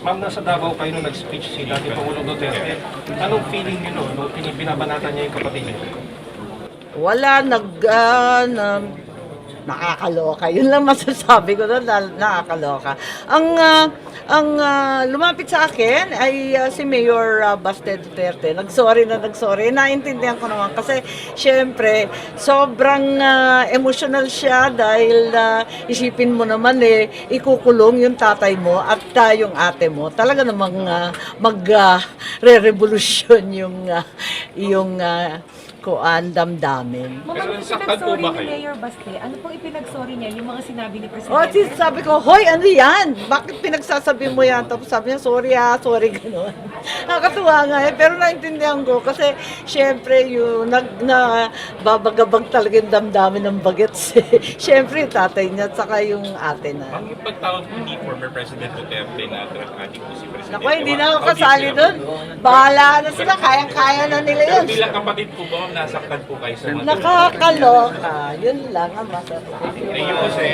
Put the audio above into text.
Ma'am, nasa Davao kayo nung nag-speech si dati Pangulong Duterte. Anong feeling niyo nung binabanatan niya yung kapatid niyo? Wala, nakakaloka. Yun lang masasabi ko doon, nakakaloka. Ang lumapit sa akin ay si Mayor Baste Duterte. Nagsorry. Naintindihan ko naman kasi syempre sobrang emotional siya dahil isipin mo naman ikukulong yung tatay mo at yung ate mo. Talaga namang re-revolusyon yung damdamin. Ma'am, ipinag-sorry ni Mayor Baste. Ano pong ipinag-sorry niya? Yung mga sinabi ni Presidente? Oh, sabi ko, hoy, ano yan? Bakit pinagsasabi mo yan? Tapos sabi niya, sorry, gano'n. Nakakatuwa nga pero naintindihan ko kasi syempre yung babagabag talaga yung damdamin ng bagets. Syempre yung tatay niya at saka yung ate na. Ang ipagtawag po ni former President Duterte na drug addict po si Presidente. Naku, hindi na ako kasali doon. Bahala na sila, kayang-kaya na nila Pero yun. bilang kapatid po ba, nasaktan po kayo sa mga Nakakaloka. Yun lang ang masasabi. Thank you po, sir.